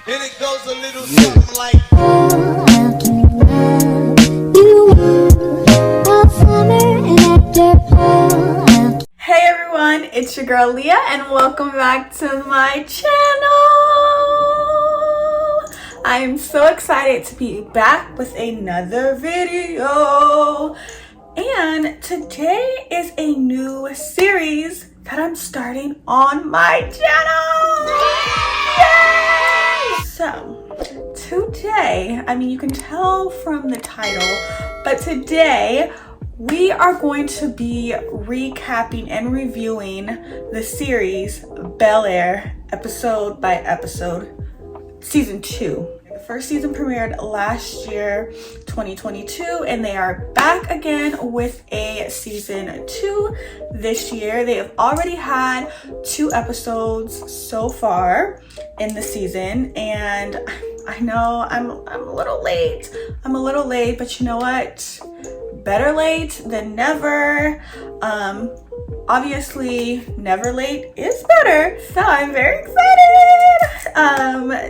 And it goes a little something like. Hey everyone, it's your girl Leah and welcome back to my channel. I am so excited to be back with another video. And today is a new series that I'm starting on my channel. Yay! So today, I mean, you can tell from the title, but today we are going to be recapping and reviewing the series Bel-Air episode by episode, season 2. The first season premiered last year, 2022, and they are back again with a season 2 this year. They have already had 2 episodes so far in the season, and I know I'm a little late. But you know what? Better late than never. Obviously never late is better, so I'm very excited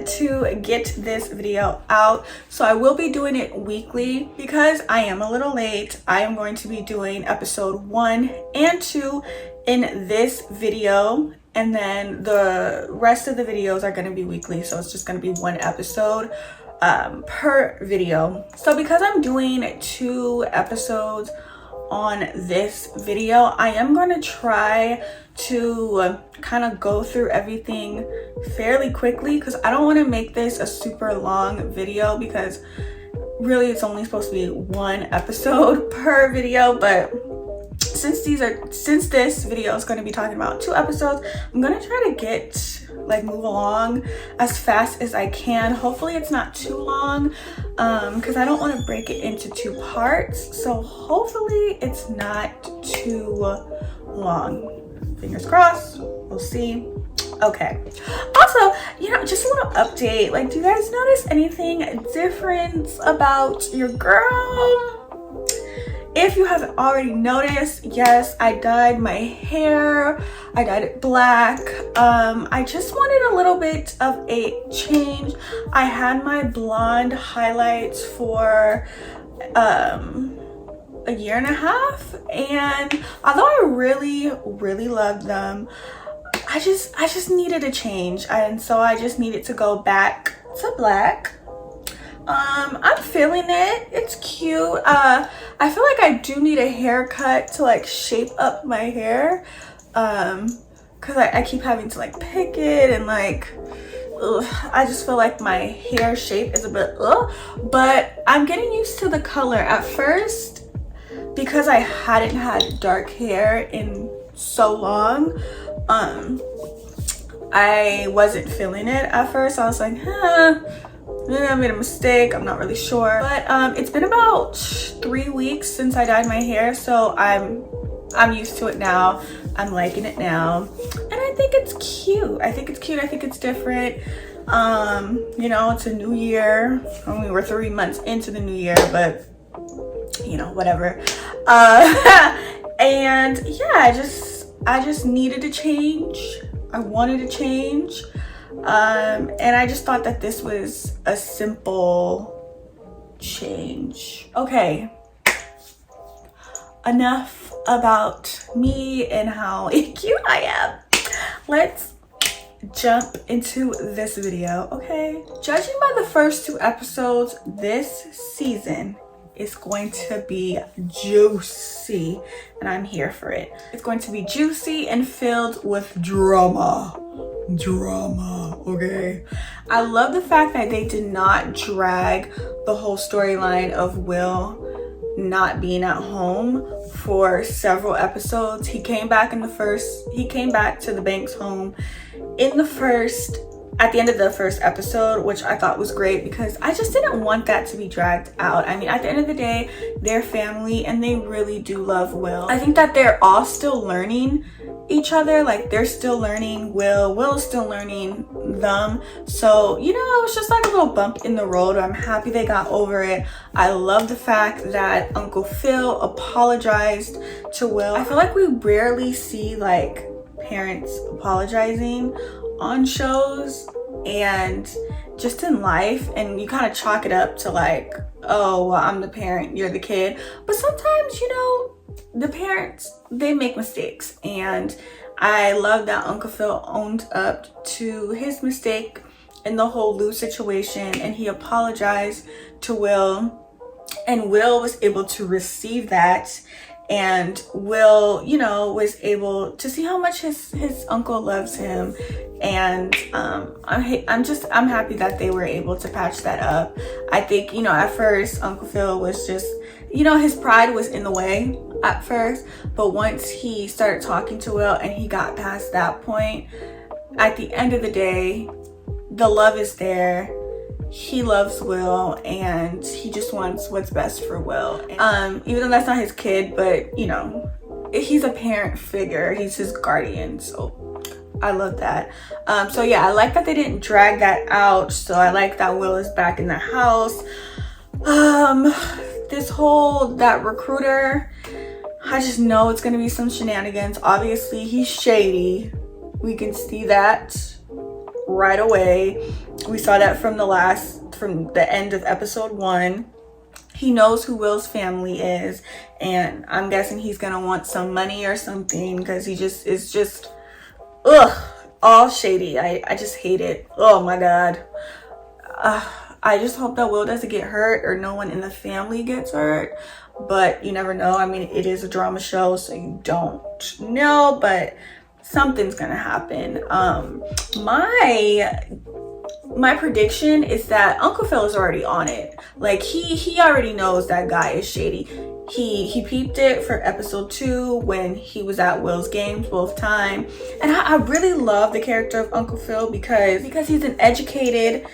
to get this video out. So I will be doing it weekly because I am a little late. I am going to be doing episode 1 and 2 in this video, and then the rest of the videos are going to be weekly, so it's just going to be 1 episode per video. So because I'm doing 2 episodes on this video, I am going to try to kind of go through everything fairly quickly because I don't want to make this a super long video, because really it's only supposed to be 1 episode per video. But since this video is going to be talking about 2 episodes, I'm going to try to move along as fast as I can. Hopefully it's not too long, because I don't want to break it into 2 parts. So hopefully it's not too long. Fingers crossed. We'll see. Okay. Also, just a little update. Do you guys notice anything different about your girl? If you haven't already noticed, yes, I dyed my hair. I dyed it black. I just wanted a little bit of a change. I had my blonde highlights for a year and a half, and although I really loved them, I just needed a change, and so I just needed to go back to black. I'm feeling it. It's cute. I feel like I do need a haircut to shape up my hair, because I keep having to pick it, and I just feel like my hair shape is a bit but I'm getting used to the color. At first, because I hadn't had dark hair in so long, I wasn't feeling it at first. I was like, maybe I made a mistake, I'm not really sure. But it's been about 3 weeks since I dyed my hair, so I'm used to it now. I'm liking it now, and I think it's cute. I think it's different. It's a new year, and we were 3 months into the new year, but whatever. And yeah, I just needed a change. I wanted a change. And I just thought that this was a simple change. Okay, enough about me and how cute I am. Let's jump into this video, okay? Judging by the first 2 episodes, this season is going to be juicy, and I'm here for it. It's going to be juicy and filled with drama, okay? I love the fact that they did not drag the whole storyline of Will not being at home for several episodes. He came back to the Banks home at the end of the first episode, which I thought was great, because I just didn't want that to be dragged out. I mean, at the end of the day, they're family and they really do love Will. I think that they're all still learning each other. They're still learning Will's still learning them. So, it was just a little bump in the road. I'm happy they got over it. I love the fact that Uncle Phil apologized to Will. I feel like we rarely see parents apologizing on shows. and just in life, and you kind of chalk it up to like, oh, well, I'm the parent, you're the kid. But sometimes, you know, the parents, they make mistakes, and I love that Uncle Phil owned up to his mistake in the whole Lou situation, and he apologized to Will, and Will was able to receive that, and Will, you know, was able to see how much his uncle loves him. And I'm happy that they were able to patch that up. I think, you know, at first Uncle Phil was just, you know, his pride was in the way at first, but once he started talking to Will and he got past that point, at the end of the day, the love is there. He loves Will, and he just wants what's best for Will. Even though that's not his kid, but you know, he's a parent figure. He's his guardian, so I love that. So yeah, I like that they didn't drag that out. So I like that Will is back in the house. That recruiter, I just know it's gonna be some shenanigans. Obviously, he's shady. We can see that right away. We saw that from the end of episode 1. He knows who Will's family is, and I'm guessing he's gonna want some money or something, because he just is just all shady. I just hate it. Oh my god. I just hope that Will doesn't get hurt, or no one in the family gets hurt, but you never know. I mean, it is a drama show, so you don't know, but something's gonna happen. My prediction is that Uncle Phil is already on it. Like, he already knows that guy is shady. He peeped it for episode 2 when he was at Will's games both time. And I really love the character of Uncle Phil because he's an educated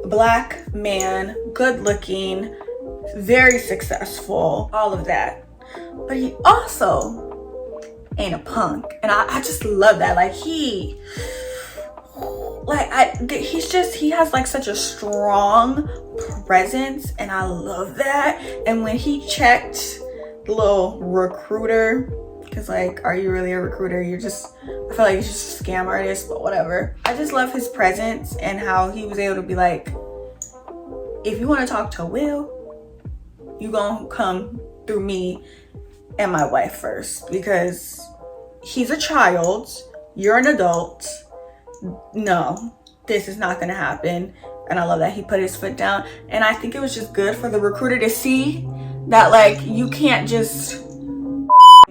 black man, good looking, very successful, all of that. But he also ain't a punk. And I just love that. Like, he has like such a strong presence, and I love that. And when he checked the little recruiter, because like, are you really a recruiter? I feel like he's just a scam artist, but whatever. I just love his presence and how he was able to be like, if you want to talk to Will, you gonna come through me and my wife first, because he's a child, you're an adult. No, this is not gonna happen. And I love that he put his foot down. And I think it was just good for the recruiter to see that, like, you can't just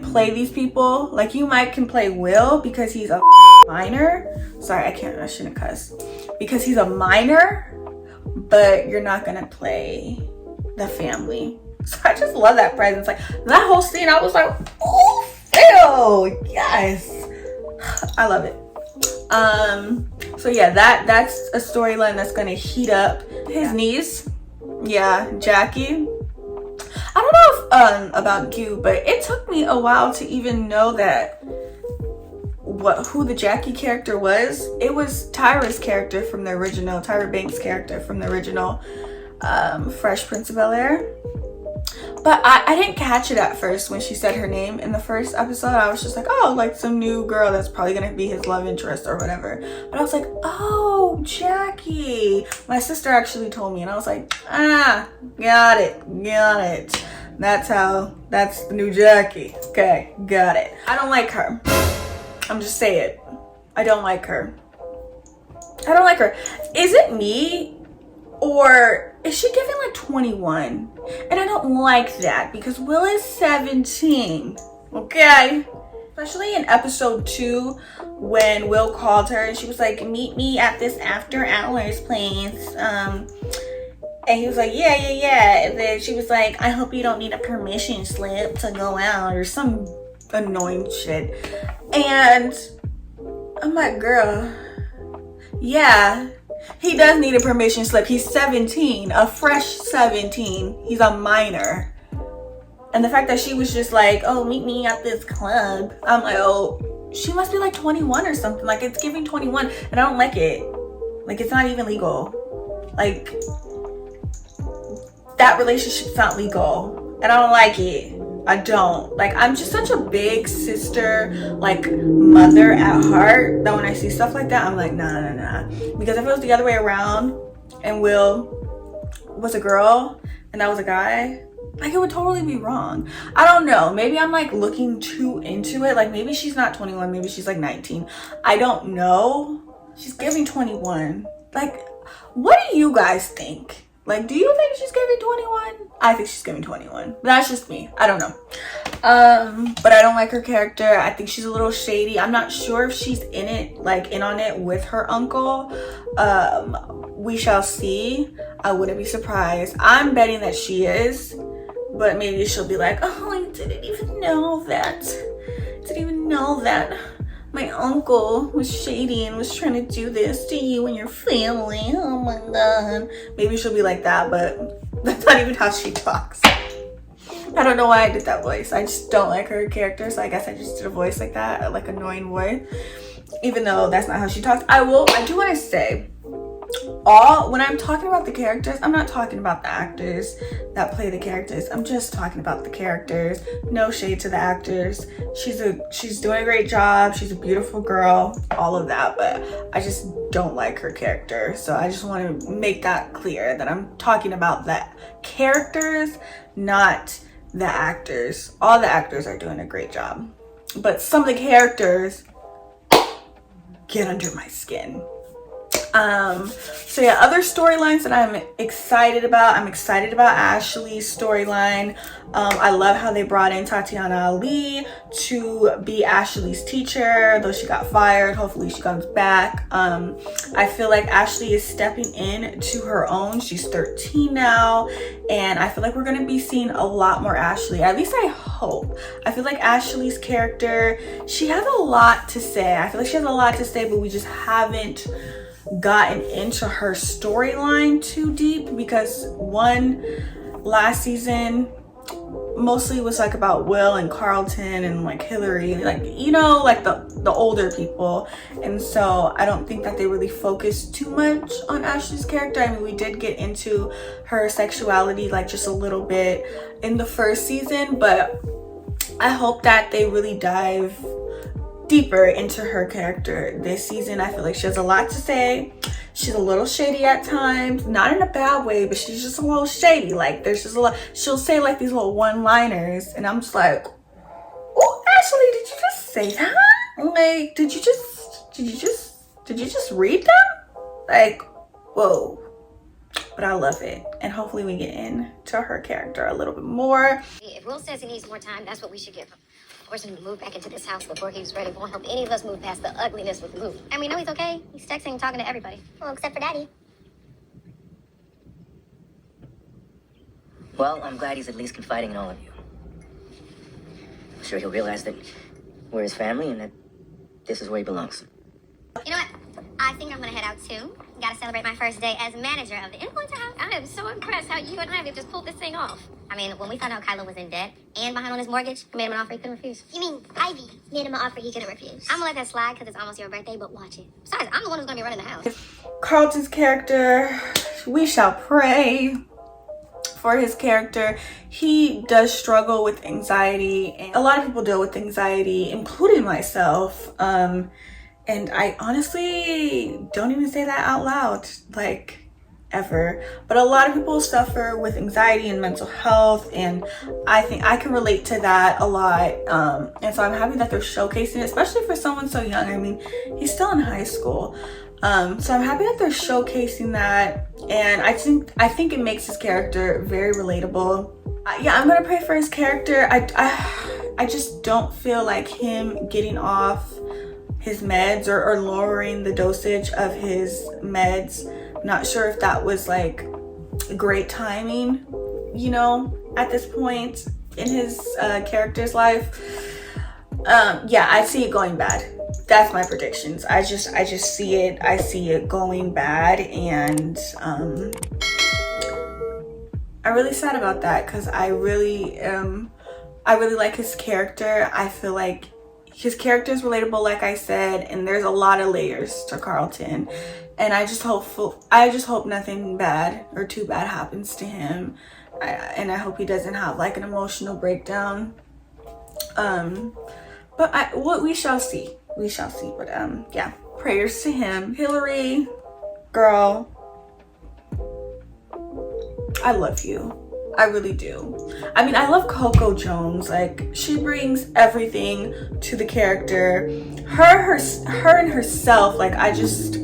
play these people. Like, you can play Will because he's a minor. Sorry, I shouldn't cuss. Because he's a minor, but you're not gonna play the family. So I just love that presence. Like, that whole scene, I was like, oh, Phil, yes. I love it. So yeah, that's a storyline that's gonna heat up. His niece, yeah, Jackie. I don't know if about you, but it took me a while to even know that who the Jackie character was. It was Tyra's character from the original, Tyra Banks' character from the original Fresh Prince of Bel-Air. But I didn't catch it at first when she said her name in the first episode. I was just like, oh, like some new girl that's probably gonna be his love interest or whatever. But I was like, oh, Jackie. My sister actually told me, and I was like, got it. That's the new Jackie. Okay, got it. I don't like her. I'm just saying it. I don't like her. Is it me? Or is she giving like 21? And I don't like that because Will is 17, okay? Especially in episode 2 when Will called her and she was like, meet me at this after hours place. And he was like, yeah. And then she was like, I hope you don't need a permission slip to go out or some annoying shit. And I'm like, girl, yeah. He does need a permission slip. He's 17, a fresh 17. He's a minor. And the fact that she was just like, oh, meet me at this club. I'm like, oh, she must be like 21 or something. Like, it's giving 21. And I don't like it. Like, it's not even legal. Like, that relationship's not legal. And I don't like it. I don't. Like, I'm just such a big sister, like, mother at heart, that when I see stuff like that, I'm like, nah. Because if it was the other way around and Will was a girl and that was a guy, like, it would totally be wrong. I don't know. Maybe I'm, like, looking too into it. Like, maybe she's not 21. Maybe she's, like, 19. I don't know. She's giving 21. Like, what do you guys think? Like, do you think she's giving 21? I think she's giving 21. That's just me. I don't know. But I don't like her character. I think she's a little shady. I'm not sure if she's in it, like, in on it with her uncle. We shall see. I wouldn't be surprised. I'm betting that she is. But maybe she'll be like, oh, I didn't even know that. My uncle was shady and was trying to do this to you and your family. Oh my God. Maybe she'll be like that, but that's not even how she talks. I don't know why I did that voice. I just don't like her character, so I guess I just did a voice like that, like annoying voice. Even though that's not how she talks. I do want to say, when I'm talking about the characters, I'm not talking about the actors that play the characters. I'm just talking about the characters. No shade to the actors. She's doing a great job. She's a beautiful girl, all of that, but I just don't like her character. So I just want to make that clear that I'm talking about the characters, not the actors. All the actors are doing a great job, but some of the characters get under my skin. So yeah, other storylines that I'm excited about. I'm excited about Ashley's storyline. I love how they brought in Tatiana Ali to be Ashley's teacher, though she got fired. Hopefully she comes back. I feel like Ashley is stepping in to her own. She's 13 now, and I feel like we're going to be seeing a lot more Ashley. At least I hope. I feel like Ashley's character, she has a lot to say. I feel like she has a lot to say, but we just haven't gotten into her storyline too deep, because last season mostly was like about Will and Carlton and like Hillary, like, you know, like the older people. And so I don't think that they really focused too much on Ashley's character. I mean, we did get into her sexuality like just a little bit in the first season, but I hope that they really dive deeper into her character this season. I feel like she has a lot to say. She's a little shady at times, not in a bad way, but she's just a little shady. Like, there's just a lot, she'll say like these little one-liners, and I'm just like, oh, Ashley, did you just say that? Like, did you just read them? Like, whoa. But I love it, and hopefully we get into her character a little bit more. If Will says he needs more time, that's what we should give him. Forcing him to move back into this house before he's ready won't help any of us move past the ugliness with Lou. And we know he's okay. He's texting and talking to everybody. Well, except for Daddy. Well, I'm glad he's at least confiding in all of you. I'm sure he'll realize that we're his family and that this is where he belongs. You know what? I think I'm gonna head out too. Gotta celebrate my first day as manager of the influencer house. I am so impressed how you and Ivy have just pulled this thing off. I mean, when we found out Kylo was in debt and behind on his mortgage, I made him an offer he couldn't refuse. You mean Ivy made him an offer he couldn't refuse? I'm gonna let that slide because it's almost your birthday, but watch it. Besides, I'm the one who's gonna be running the house. Carlton's character, we shall pray for his character. He does struggle with anxiety, and a lot of people deal with anxiety, including myself. And I honestly don't even say that out loud, like, ever. But a lot of people suffer with anxiety and mental health, and I think I can relate to that a lot. And so I'm happy that they're showcasing it, especially for someone so young. I mean, he's still in high school. So I'm happy that they're showcasing that, and I think it makes his character very relatable. Yeah, I'm gonna pray for his character. I just don't feel like him getting off his meds or lowering the dosage of his meds. Not sure if that was like great timing, you know, at this point in his character's life. Yeah, I see it going bad. That's my predictions. I just see it. I see it going bad, and I'm really sad about that, because I really like his character. I feel like his character is relatable, like I said, and there's a lot of layers to Carlton. and I just hope nothing bad or too bad happens to him. And I hope he doesn't have like an emotional breakdown. But we shall see. We shall see. But yeah, prayers to him. Hillary, girl, I love you. I really do. I mean, I love Coco Jones. Like, she brings everything to the character. Her and herself. Like, I just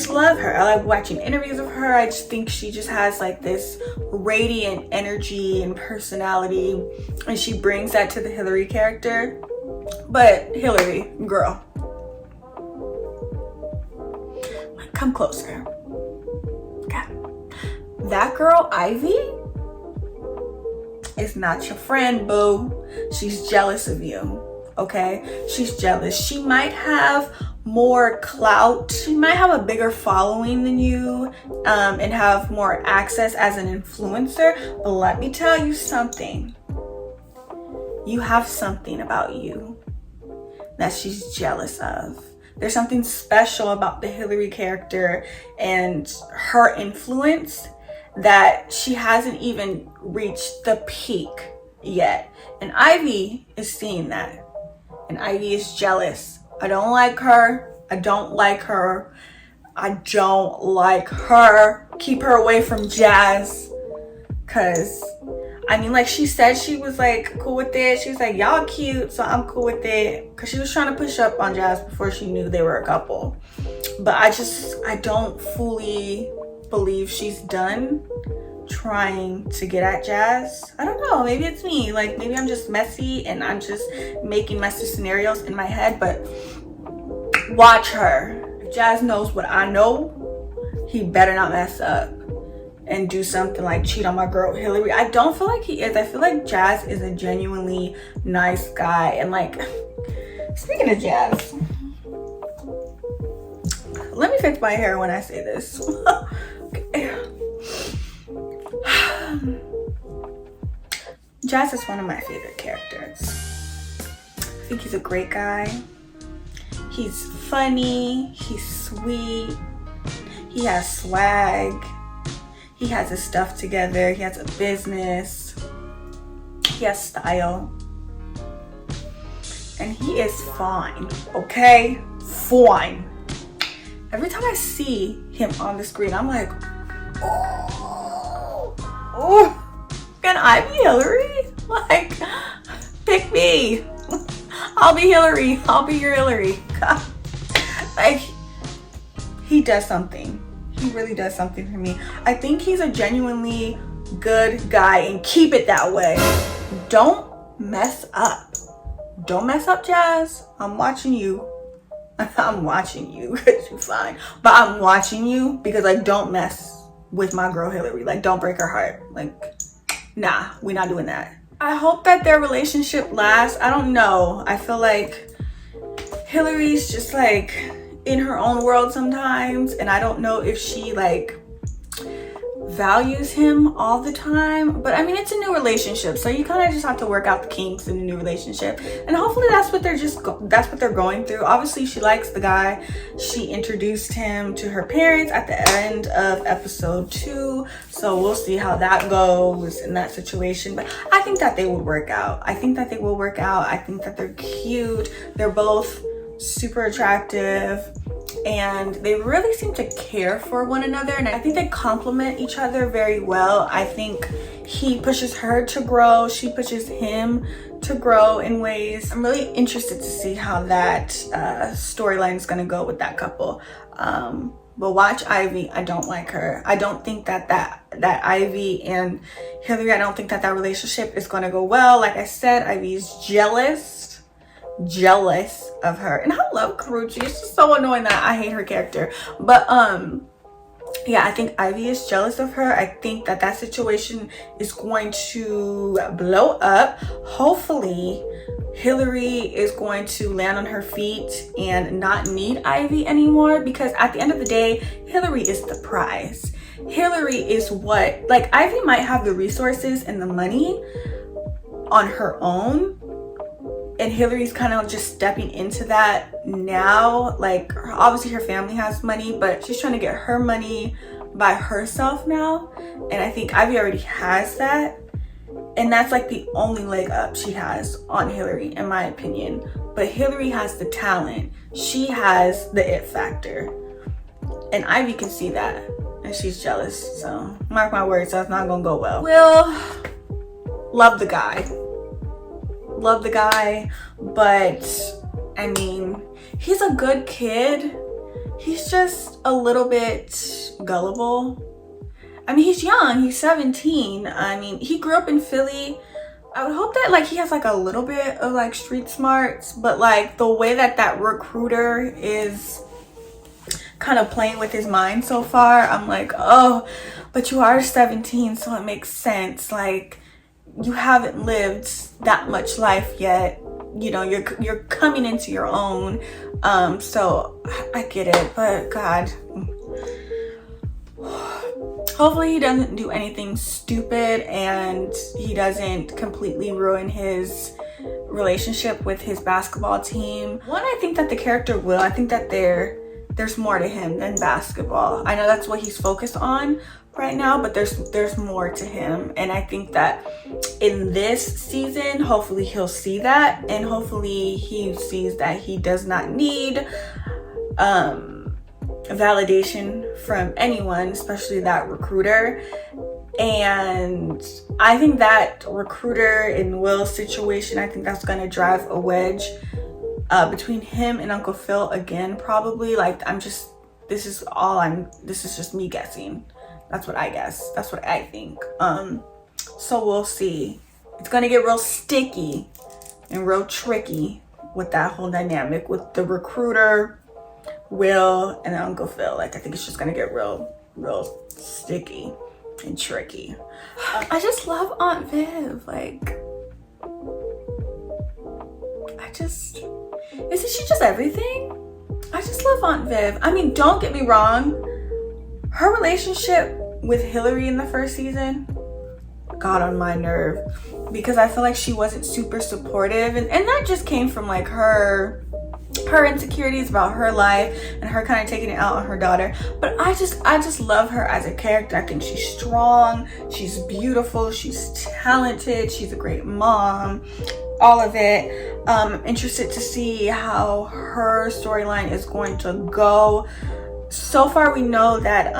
love her. I like watching interviews of her. I just think she just has like this radiant energy and personality, and she brings that to the Hillary character. But Hillary, girl, come closer. Okay. That girl Ivy is not your friend, boo. She's jealous of you. Okay, she's jealous. She might have more clout. She might have a bigger following than you, and have more access as an influencer. But let me tell you something. You have something about you that she's jealous of. There's something special about the Hillary character and her influence that she hasn't even reached the peak yet. And Ivy is seeing that. And Ivy is jealous. I don't like her. I don't like her. I don't like her. Keep her away from Jazz. Cause, I mean, like she said she was like cool with it. She was like, y'all cute, so I'm cool with it. Cause she was trying to push up on Jazz before she knew they were a couple. But I don't fully believe she's done trying to get at Jazz. I don't know, maybe it's me. Like, maybe I'm just messy and I'm just making messy scenarios in my head. But watch her. If Jazz knows what I know, he better not mess up and do something like cheat on my girl Hillary. I don't feel like he is. I feel like Jazz is a genuinely nice guy. And like, speaking of Jazz, let me fix my hair when I say this. Okay. Jazz is one of my favorite characters. I think he's a great guy. He's funny, he's sweet, he has swag, he has his stuff together, he has a business, he has style, and he is fine, okay? Fine. Every time I see him on the screen, I'm like, oh, can I be Hillary? Like, pick me. I'll be Hillary. I'll be your Hillary. God. Like, he does something. He really does something for me. I think he's a genuinely good guy, and keep it that way. Don't mess up. Don't mess up, Jazz. I'm watching you. I'm watching you because you're fine. But I'm watching you because, like, don't mess with my girl Hillary. Like, don't break her heart. Like, nah, we're not doing that. I hope that their relationship lasts. I don't know. I feel like Hillary's just like in her own world sometimes, and I don't know if she like values him all the time. But I mean, it's a new relationship, so you kind of just have to work out the kinks in a new relationship, and hopefully that's what they're going through. Obviously she likes the guy. She introduced him to her parents at the end of episode 2, so we'll see how that goes in that situation. But I think that they will work out. I think that they will work out. I think that they're cute. They're both super attractive, and they really seem to care for one another, and I think they complement each other very well. I think he pushes her to grow, she pushes him to grow in ways. I'm really interested to see how that storyline is going to go with that couple. But watch Ivy. I don't like her. I don't think that Ivy and Hillary, I don't think that relationship is going to go well. Like I said, Ivy's jealous of her, and I love Karuchi. It's just so annoying that I hate her character. But yeah, I think Ivy is jealous of her. I think that situation is going to blow up. Hopefully Hillary is going to land on her feet and not need Ivy anymore, because at the end of the day, Hillary is the prize. Hillary is what, like, Ivy might have the resources and the money on her own, and Hillary's kind of just stepping into that now. Like, obviously her family has money, but she's trying to get her money by herself now, and I think Ivy already has that, and that's like the only leg up she has on Hillary, in my opinion. But Hillary has the talent, she has the it factor, and Ivy can see that, and she's jealous. So mark my words, that's not gonna go well. Will, love the guy, but I mean, he's a good kid. He's just a little bit gullible. I mean, he's young, he's 17. I mean, he grew up in Philly. I would hope that like he has like a little bit of like street smarts, but like the way that recruiter is kind of playing with his mind so far, I'm like, oh, but you are 17, so it makes sense. Like, you haven't lived that much life yet, you know, you're coming into your own. So I get it, but God, hopefully he doesn't do anything stupid and he doesn't completely ruin his relationship with his basketball team. One, I think that the character Will, I think that there's more to him than basketball. I know that's what he's focused on right now, but there's more to him, and I think that in this season, hopefully he'll see that, and hopefully he sees that he does not need validation from anyone, especially that recruiter. And I think that recruiter in Will's situation, I think that's going to drive a wedge between him and Uncle Phil again, probably. Like, this is just me guessing. That's what I guess. That's what I think. So we'll see. It's gonna get real sticky and real tricky with that whole dynamic with the recruiter, Will, and Uncle Phil. Like, I think it's just gonna get real sticky and tricky. I just love Aunt Viv. Like, isn't she just everything? I just love Aunt Viv. I mean, don't get me wrong. Her relationship with Hillary in the first season got on my nerve because I feel like she wasn't super supportive, and that just came from like her insecurities about her life and her kind of taking it out on her daughter. But I just love her as a character. I think she's strong, she's beautiful, she's talented, she's a great mom, all of it. I'm interested to see how her storyline is going to go. So far we know that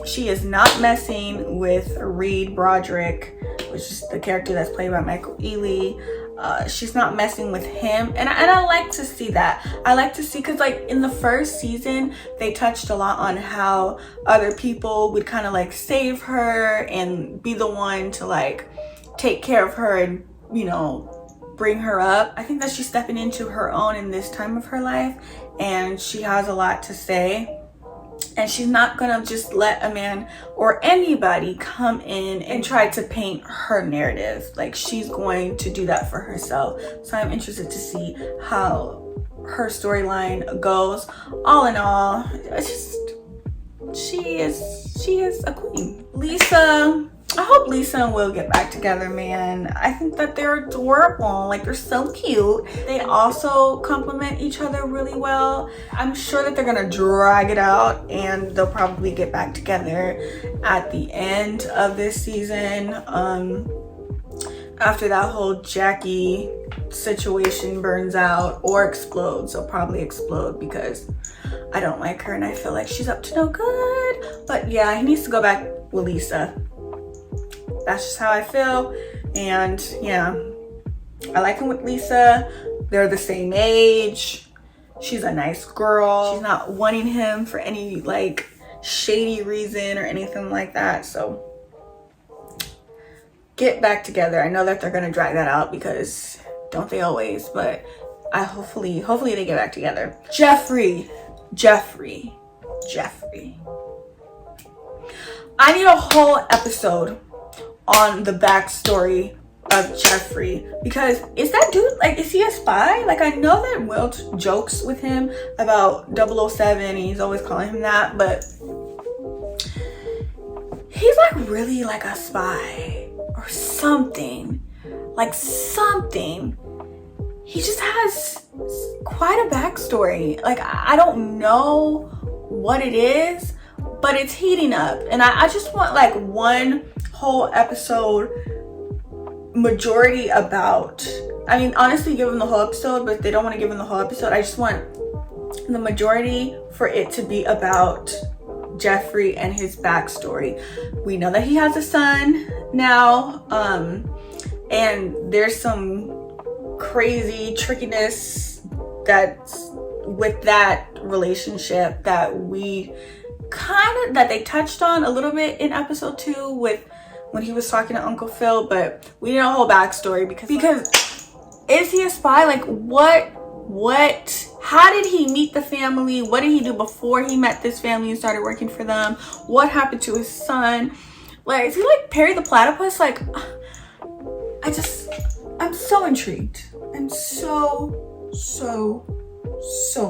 she is not messing with Reed Broderick, which is the character that's played by Michael Ealy. She's not messing with him, and I like to see that. I like to see, because like in the first season they touched a lot on how other people would kind of like save her and be the one to like take care of her and, you know, bring her up. I think that she's stepping into her own in this time of her life, and she has a lot to say, and she's not gonna just let a man or anybody come in and try to paint her narrative. Like, she's going to do that for herself. So I'm interested to see how her storyline goes. All in all, it's just, she is a queen. Lisa, I hope Lisa and Will get back together, man. I think that they're adorable. Like, they're so cute. They also complement each other really well. I'm sure that they're gonna drag it out and they'll probably get back together at the end of this season. After that whole Jackie situation burns out or explodes. They'll probably explode because I don't like her and I feel like she's up to no good. But yeah, he needs to go back with Lisa. That's just how I feel. And yeah, I like him with Lisa. They're the same age. She's a nice girl. She's not wanting him for any like shady reason or anything like that. So get back together. I know that they're gonna drag that out because don't they always, but hopefully they get back together. Jeffrey. I need a whole episode on the backstory of Jeffrey, because is that dude, like, is he a spy? Like, I know that Will jokes with him about 007 and he's always calling him that, but he's like really like a spy or something. Like something. he just has quite a backstory. Like, I don't know what it is, but it's heating up. And I just want like one whole episode majority about, I mean, honestly, give him the whole episode, but if they don't want to give him the whole episode, I just want the majority for it to be about Jeffrey and his backstory. We know that he has a son now, and there's some crazy trickiness that's with that relationship that that they touched on a little bit in episode 2 with when he was talking to Uncle Phil, but we need a whole backstory because is he a spy? Like, how did he meet the family? What did he do before he met this family and started working for them? What happened to his son? Like, is he like Perry the Platypus? Like, I'm so intrigued. I'm so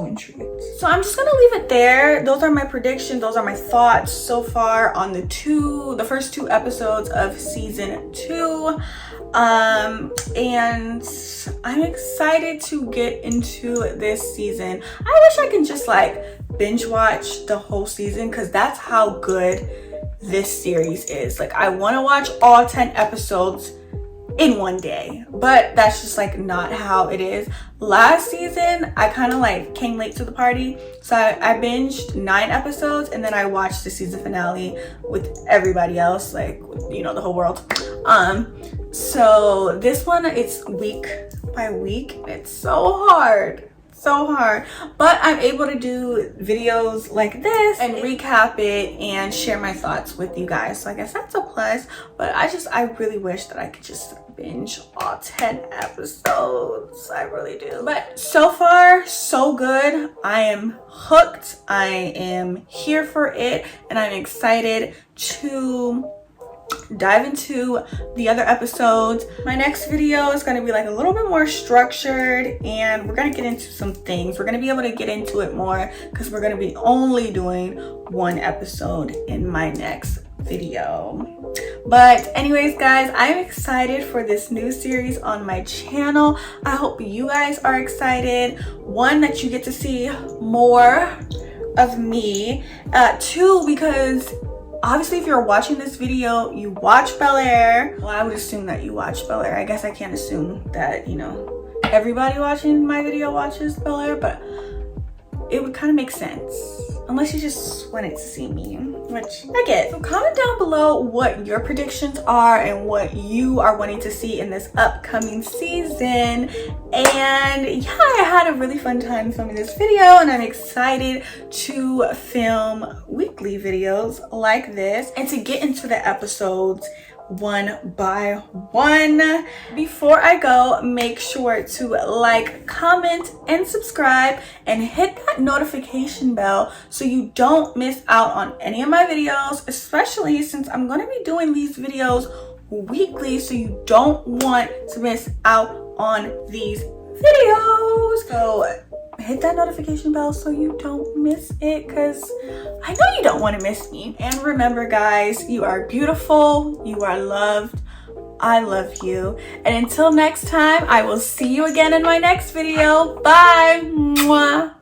intrigued. So I'm just gonna leave it there. Those are my predictions. Those are my thoughts so far on the first 2 episodes of season 2. And I'm excited to get into this season. I wish I could just like binge watch the whole season, because that's how good this series is. Like, I want to watch all 10 episodes in one day, but that's just like not how it is. Last season I kind of like came late to the party, so I binged 9 episodes and then I watched the season finale with everybody else, like, you know, the whole world. So this one, it's week by week. It's so hard, but I'm able to do videos like this and recap it and share my thoughts with you guys, so I guess that's a plus. But I really wish that I could just binge all 10 episodes. I really do. But so far so good. I am hooked. I am here for it, and I'm excited to dive into the other episodes. My next video is going to be like a little bit more structured, and we're going to get into some things. We're going to be able to get into it more because we're going to be only doing 1 episode in my next video. But anyways, guys, I'm excited for this new series on my channel. I hope you guys are excited. 1, that you get to see more of me. 2, because obviously, if you're watching this video, you watch Bel-Air. Well, I would assume that you watch Bel-Air. I guess I can't assume that, you know, everybody watching my video watches Bel-Air, but it would kind of make sense. Unless you just wanted to see me, which I get. So comment down below what your predictions are and what you are wanting to see in this upcoming season. And yeah, I had a really fun time filming this video, and I'm excited to film weekly videos like this and to get into the episodes one by one. Before I go, make sure to like, comment, and subscribe, and hit that notification bell so you don't miss out on any of my videos, especially since I'm going to be doing these videos weekly, so you don't want to miss out on these videos. So hit that notification bell so you don't miss it, because I know you don't want to miss me. And remember, guys, you are beautiful, you are loved, I love you. And until next time, I will see you again in my next video. Bye. Mwah.